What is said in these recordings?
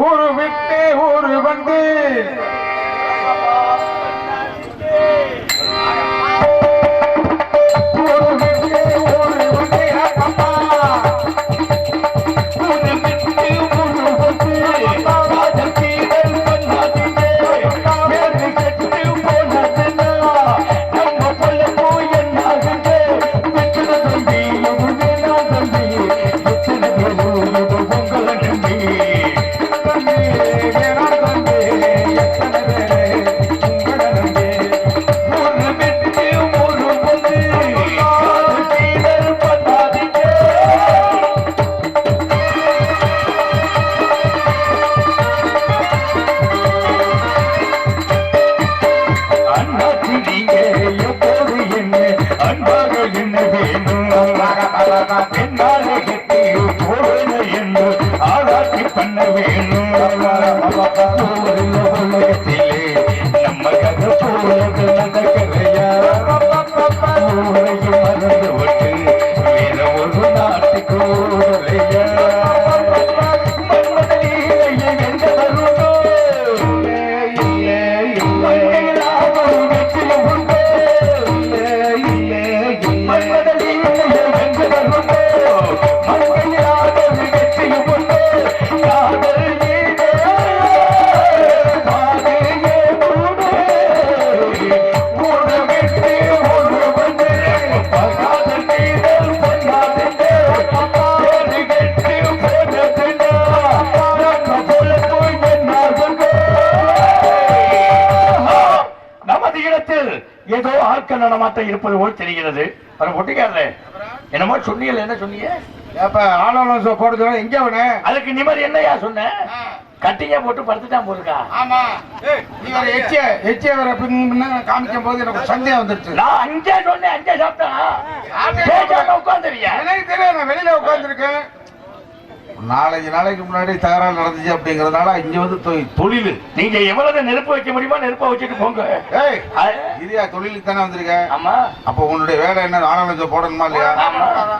ஊரு விட்டு ஊரு வந்து ஏதோ ஆட்கள் நடமாட்டம் இருப்பது போல் தெரிகிறது. என்னமோ சொன்னீங்க, என்ன சொன்னீங்க? போடுறது எங்க அவனு அதுக்கு நிம்மதி என்னையா சொன்ன? கட்டிங்க போட்டு படுத்துட்டான் போருக்கா. ஆமா, காமிக்கும் போது எனக்கு சந்தேகம் வந்துருச்சு. நான் அங்கே சொன்னேன், அங்கே சாப்பிட்டேன் உட்காந்துருக்கேன். எனக்கு தெரியும், நான் வெளியில உட்காந்துருக்கேன். நாளைக்கு முன்னாடி தகராறு நடந்துச்சு அப்படிங்கறதுனால இங்க வந்து தொழில் நீங்க எவ்வளவு நெருப்பு வைக்க முடியுமா நெருப்ப வச்சுட்டு போங்க. இதுயா தொழிலுக்கு தானே வந்திருக்க. ஆமா, அப்ப உன்னுடைய வேலை என்ன? ஆனந்த போடணுமா இல்லையா?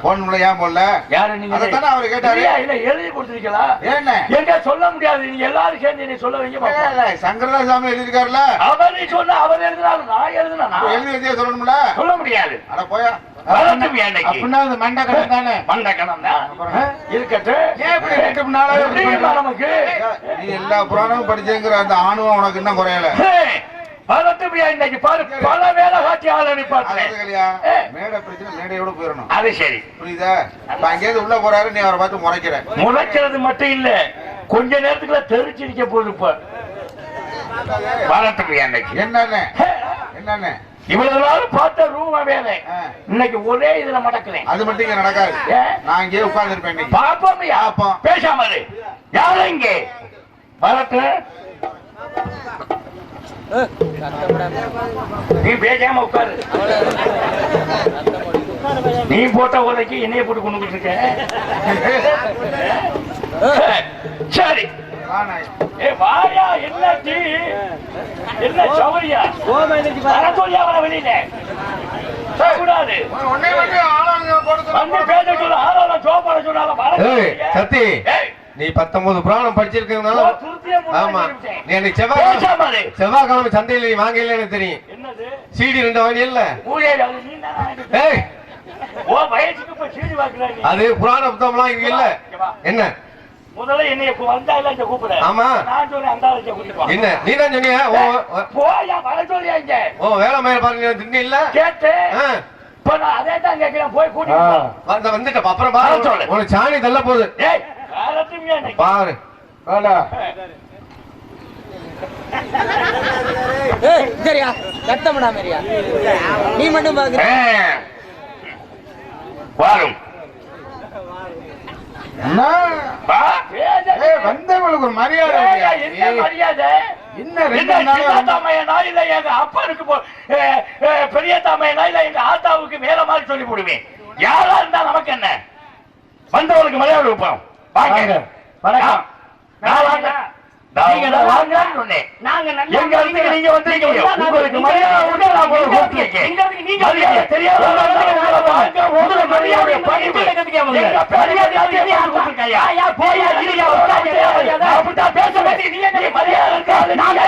போடணும்ல, ஏன் போடல? யாரு நீங்க? அதானே அவரு கேட்டாரு. இல்ல எழுதி கொடுத்துருக்கீங்களா? என்ன எங்க சொல்ல முடியாது, நீங்க எல்லாரும் சேர்ந்து நீ சொல்ல வைங்க. சங்கரதாசாமி எழுதிருக்காருல, அவர் நீ சொன்ன அவர் எழுதினாலும் நான் எழுதுனா எழுதி வச்சே சொல்லணும்ல. சொல்ல முடியாது. அட போயா, எல்லா புராணமும் படிச்சேங்கிற அந்த ஆணுவம் உனக்கு இன்னும் குறையல. பல வேலை காட்சி மேடை பிரச்சனை மேடையோட போயிடணும். அது சரி, புரியுதா? அங்கேயிருந்து உள்ள போறாரு, நீ அவரை பார்த்து முறைக்கிற. முறைக்கிறது மட்டும் இல்ல, கொஞ்ச நேரத்துக்குள்ள தெரிச்சிருக்க போது. இப்ப என்னன்னு இவ்வளவு நாள் பார்த்த ரூம வேலை இன்னைக்கு ஒரே இதுல மடக்கிறேன். அது மட்டும் இங்க நடக்காது. நான் இங்கே உட்கார்ந்து இருப்பேன். பாப்போம், பேசாம யாரும் இங்கே வரட்டு. நீ பேசாம உட்காரு. நீ போட்ட உதைக்கு என்னைய போட்டு கொண்டு இருக்க. சரி வாயா, என்ன என்ன சௌரியா சொல்லியா வர வெளியில கூடாது. சத்தி, நீ 19 புராணம் படிச்சிருக்கிறதுனால செவ்வாய்க்கிழமை சந்தையில் நீ வாங்கல எனக்கு தெரியும். சீடி 2 வாங்கி இல்ல, அது புராண புத்தகம்லாம் இங்க இல்ல. என்ன முதல்ல என்னைய வந்தா இல்ல கூப்பிடு. ஆமா, நான் சொல்றேன் அந்த ஆளை கூப்பிட்டு. என்ன நீ தான் சொன்னியா? போயா வர சொல்லியா இங்க. வேலை மேல பாருங்க திண்ணி இல்ல கேட்டு. இப்ப நான் அதே தான் கேக்குறேன், போய் கூட்டிட்டு வந்துட்ட. அப்புறம் பாரு சொல்லு, உனக்கு சாணி தள்ள போகுது. ஏய் காலத்துங்க பாரு வாடா. ஏய் சரியா கட்டமடா மேரியா, நீ மட்டும் பாக்குற. வாரும் வந்தவங்களுக்கு ஒரு மரியாதை. என்ன மரியாதை? அப்பனுக்கு பெரிய தாமையனா இல்ல எங்க ஆத்தாவுக்கு மேல மாதிரி சொல்லி போடுவேன். யாரா இருந்தா நமக்கு என்ன? வந்தவங்களுக்கு மரியாதை வைப்போம். வாங்க, வணக்கம். நீ என்ன மரியாதை இருக்காது நான்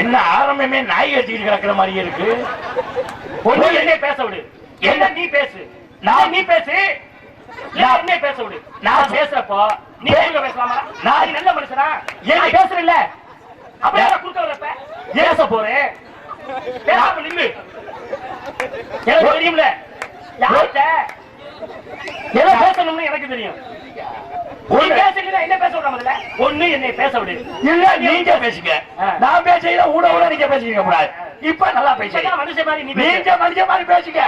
என்ன ஆரம்பமே நாய் கட்டிட்டு கிடக்குற மாதிரி இருக்கு. ஒண்ணு என்ன பேச விடு, என்ன நீ பேசு, நான் நீ பேசு, என்ன பேச விடு. நான் பேசுறப்போ நீ பேசலாமா? நான் நல்ல மனுஷனா ஏன் பேசுறேன்ல, அப்ப குறுக்க வரப்ப பேச போறேன். பேசாம நில்லு. எனக்கு தெரியும்ல யார்கிட்ட எதை பேசணும்னு எனக்கு தெரியும். என்ன பேச விடாமல ஒண்ணு என்னை பேச விடு, இல்ல நீங்க பேசுங்க. நான் பேசல ஊட ஊட நீங்க பேசிக்க கூடாது. இப்ப நல்லா பேசுங்க, மனுஷன் மாதிரி நீங்க மனுஷன் மாதிரி பேசுங்க.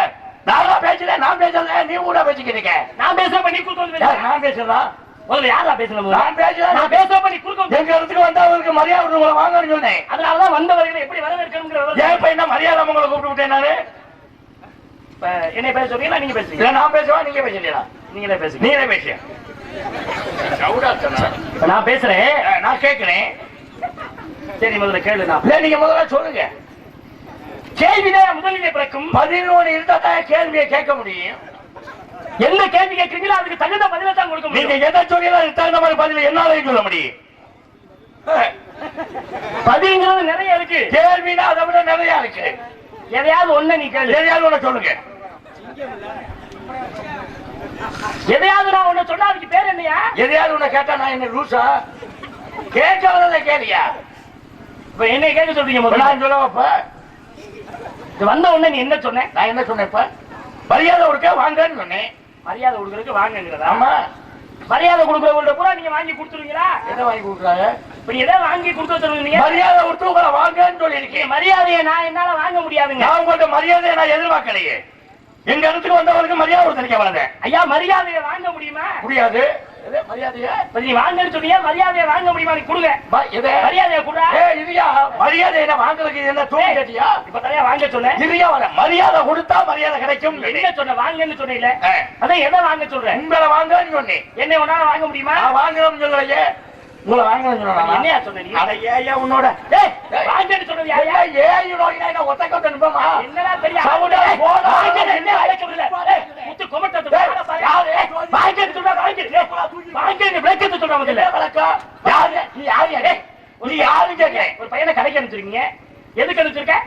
நானா பேசல, நான் பேசல, நீ ஊட பேசிக்கிறீங்க. நான் பேசுறப்ப நீ குறுக்க வந்து நான் பேசுறேன். முதல்ல யாரா பேசணும்? நான் பேசுறேன். நான் பேசுறப்ப நீ குறுக்க எங்க இடத்துக்கு வந்தவங்களுக்கு மரியாதை உங்களை வாங்கன்னு சொன்னேன். அதனாலதான் வந்தவர்களை எப்படி வரவேற்கணுங்கிற ஏன் இப்ப என்ன மரியாதை உங்களை கூப்பிட்டு விட்டேன். நானு என்ன பேச சொல்றீங்களா நீங்க பேசுறீங்க? நான் பேசுவேன், நீங்க பேசுறீங்களா? நீங்களே பேசுங்க. நீங்களே பேசுங்க. நான் பேசுறேன், நான் கேட்கிறேன். சரி முதல்ல கேளு. நான் நீங்க முதல்ல சொல்லுங்க. கேள்விதான் முதலிலே பிறக்கும். பதில் ஒன்று இருந்தா தான் கேள்வியை கேட்க முடியும். என்ன கேள்வி கேட்கிறீங்களோ அதுக்கு தகுந்த பதில தான் கொடுக்க முடியும். நீங்க எதை சொல்லி தகுந்த மாதிரி பதில என்னால சொல்ல முடியும். பதில்ங்கிறது நிறைய இருக்கு, கேள்வினா அதை விட நிறைய இருக்கு. எதையாவது ஒண்ணு நீ கேள்வி, எதையாவது ஒண்ணு சொல்லுங்க. எதையாவது நான் உன்ன சொன்னா அதுக்கு பேர் என்னையா? எதையாவது உன்ன கேட்டா நான் என்ன லூசா? கேட்கறத கேளியா? இப்ப என்ன கேட்க சொல்றீங்க? முதல்ல நான் சொல்லவப்ப வந்த உடனே நீ என்ன சொன்ன? நான் என்ன சொன்னேன்? இப்ப மரியாதை கொடுக்க வாங்கன்னு சொன்னேன். மரியாதை கொடுக்கறதுக்கு வாங்குங்கிறதா? ஆமா. மரியாதை கொடுக்கறவங்கள்ட்ட பூரா நீங்க வாங்கி கொடுத்துருவீங்களா? எதை வாங்கி கொடுக்குறாங்க? இப்ப எதை வாங்கி கொடுக்க தருவீங்க? மரியாதை கொடுத்து உங்களை வாங்கன்னு சொல்லியிருக்கேன். மரியாதையை நான் என்னால வாங்க முடியாதுங்க. நான் உங்கள்ட்ட மரியாதையை நான் எதிர்பார்க்கலையே. எங்க இடத்துக்கு வந்தவருக்கு மரியாதை கொடுத்திருக்கேன். வளர்ந்தேன் ஐயா. மரியாதையை வாங்க முடியுமா? முடியாது. மரியாதையா நீ வாங்கன்னு சொன்னீங்க, மரியாதையை வாங்க முடியுமா? நீ கொடுங்க மரியாதையை கூட. இல்லையா மரியாதை வாங்குறதுக்கு என்ன தூக்கி கேட்டியா? இப்ப தனியா வாங்க சொன்ன. இல்லையா மரியாதை கொடுத்தா மரியாதை கிடைக்கும். என்ன சொன்ன? வாங்கன்னு சொன்னீங்க. அதான் எதை வாங்க சொல்றேன்? உங்களை வாங்கன்னு சொன்னேன். என்ன உன்னால வாங்க முடியுமா? வாங்கணும்னு சொல்லலையே. உங்களை வாங்கணும்னு சொன்னா என்னையா சொன்னீங்க? அட ஏயா உன்னோட வாங்கன்னு சொன்னது யாரையா? ஏய் நோயினா ஒத்த கொத்த நிப்பமா என்னடா பெரிய சவுடா போடா. வாங்கன்னு என்ன அழைக்க முடியல. முத்து கொமட்டது யாரு? வாங்கன்னு சொன்னா வாங்கன்னு விளக்கத்து சொல்ற முதல்ல. விளக்கம் யாரு? நீ யாரு? நீ யாரு கேக்குற? ஒரு பையனை கடைக்கு அனுப்பிச்சிருக்கீங்க. எதுக்கு அனுப்பிச்சிருக்க?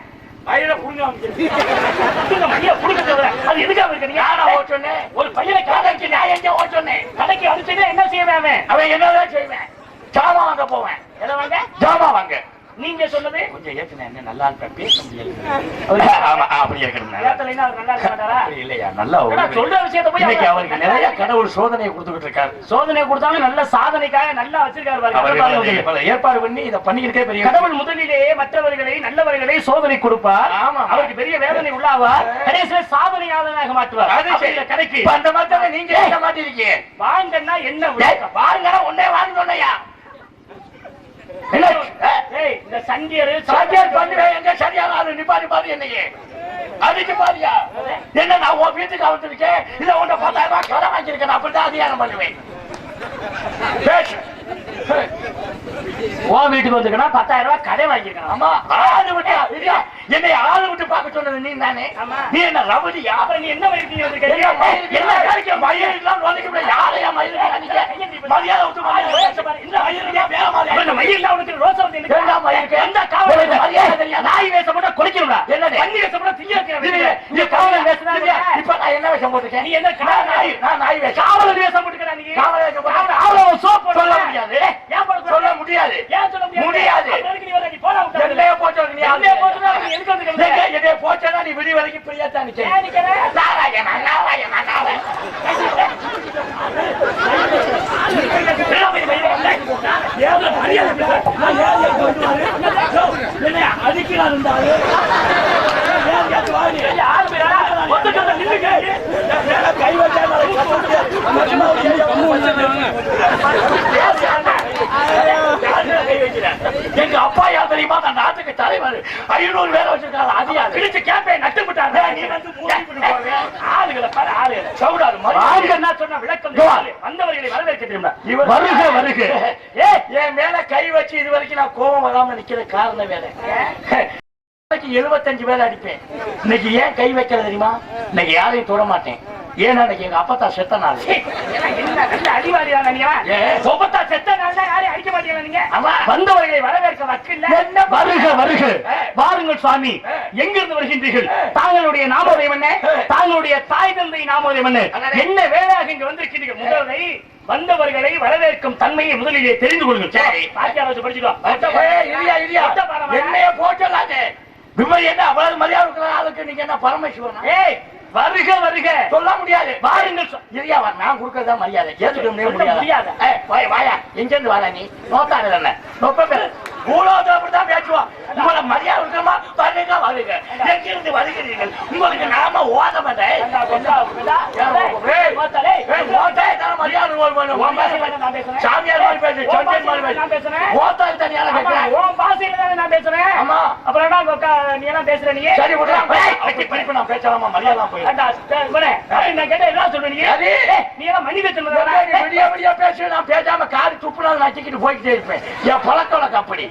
பையனை புடுங்க அனுப்பிச்சிருக்கீங்க. மைய புடுங்க சொல்ற அது எதுக்காக இருக்கீங்க? யாரா ஓட சொன்னேன்? ஒரு பையனை கடைக்கு நான் எங்க ஓட சொன்னேன்? கடைக்கு அனுப்பிச்சீங்க என்ன செய்வேன்? அவன் என்னதான் செய்வேன்? ஜாமா வாங்க போவேன். எதை வாங்க? ஜாமா வாங்க. நீங்க சொன்னது கொஞ்சம் ஏத்துன என்ன நல்லா இருக்க பேச முடியல. ஆமா அப்படி இருக்கணும். ஏத்தலைனா அவர் நல்லா இருக்க மாட்டாரா? இல்லையா நல்லா சொல்ற விஷயத்தை போய் இன்னைக்கு அவருக்கு நிறைய கடவுள் சோதனையை கொடுத்துட்டு இருக்காரு. சோதனை கொடுத்தாலும் நல்ல சாதனைக்காக நல்லா வச்சிருக்காரு பாருங்க. ஏற்பாடு பண்ணி இத பண்ணிக்கிட்டே பெரிய கடவுள் முதலிலேயே மற்றவர்களை நல்லவர்களை சோதனை கொடுப்பார். அவருக்கு பெரிய வேதனை உள்ளாவார். கடைசியில சாதனையாளனாக மாற்றுவார். கடைக்கு அந்த மாதிரி நீங்க கேட்க மாட்டீங்க. வாங்கன்னா என்ன? வாங்கன்னா ஒன்னே வாங்க சொன்னையா? இந்த சண்டியர் பண்ணுவேன். எங்க சரியான ஆளு நிப்பாடி பாரு. என்னையே அதுக்கு பாரியா என்ன? நான் உன் வீட்டுக்கு வந்துருக்கேன். இல்ல உன்னை 10,000 ரூபாய் கடை வாங்கியிருக்கேன். அப்படித்தான் அதிகாரம் பண்ணுவேன். உன் வீட்டுக்கு வந்துருக்கா 10,000 ரூபாய் கடை வாங்கியிருக்கேன். ஆமா ஆளு விட்டா இல்லையா? என்னை ஆளு விட்டு பார்க்க சொன்னது நீ தானே? நீ என்ன ரவுடியா? அப்புறம் நீ என்ன வயிற்று என்ன மயில் எல்லாம் வந்துக்க யாரையா மயில் மரியாதை விட்டு நாய் வேஷம் போட்டா குளிக்கணும்டா. என்ன பண்ணி வேஷம் போட்டா திங்க காவலர் வேஷம். இப்ப நான் என்ன வேஷம் போட்டுருக்கேன்? நீ என்ன நாய் வேஷம் காவலர் வேஷம் போட்டுக்கிறா? நீ காவலர் சோப்பு சொல்ல முடியாது. சொல்ல முடியாது. ஏன் சொல்ல முடியாது? போச்சா நீ விடி வரைக்கும் பிரியாத்தான் அடிக்கிறார். கை வச்சா எங்க அப்பா யார் தெரியுமா? அந்த நாட்டுக்கு தலைவர் 500 பேரை வச்சிருக்காரு. அதிகா பிடிச்சு கேப்பை நட்டு விட்டாரு. ஆளுகளை பாரு ஆளுகளை சவுடாரு சொன்ன விளக்கம் வந்தவர்களை வரவேற்க தெரியுமா? வருக வருக. என் மேல கை வச்சு இது வரைக்கும் நான் கோபம் வராம நிக்கிற காரணம் வேற. 75 பேர் அடிப்பேன். இன்னைக்கு ஏன் கை வைக்கல தெரியுமா? இன்னைக்கு யாரையும் தொட மாட்டேன். ஏன்னா இன்னைக்கு எங்க அப்பத்தா செத்த நாள். வந்தவர்களை வரவேற்க வக்கில்ல. வருக வருக வாருங்கள் சுவாமி. எங்கிருந்து வருகின்றீர்கள்? தாங்களுடைய நாமோதயம் என்ன? தாங்களுடைய தாய் தந்தை நாமோதயம் என்ன? என்ன வேலையாக இங்க வந்திருக்கிறீர்கள்? முதலை வந்தவர்களை வரவேற்கும் தன்மையை முதலிலே தெரிந்து கொள்ளுங்கள். என்னைய போட்டலாங்க விமதி என்ன அவ்வளவு மரியாதை இருக்கிற ஆளுக்கு நீங்க என்ன பரமேஸ்வரன்? வருக வருக சொல்ல முடியாது. வாருங்கள் இல்லையா? நான் கொடுக்கறதா மரியாதை ஏத்துக்க முடியாது. வாயா எங்க இருந்து வாடா நீ? நோத்தாரு தானே நொப்ப பேரு அப்படிதான் பேசுவோம். உங்களை மரியாதை இருக்கிறமா வருக வருக. எங்கிருந்து வருகிறீர்கள்? உங்களுக்கு நாம ஓத மாட்டேன். சாமியார் மாதிரி பேசு, சந்தியன் மாதிரி பேசு. ஓத்தாரு தனியால பேசுறேன். ஆமா அப்புறம் நீ எல்லாம் பேசுற நீ சரி விடுறேன். நான் பேசலாமா? மரியாதை போய் நான் கேட்ட என்ன சொல்றீங்க? நீ எல்லாம் மணி பேச பேச நான் பேசாம காரி துப்புனாலும் நச்சுக்கிட்டு போய்கிட்டே இருப்பேன். என் பழக்க வழக்கம் அப்படி.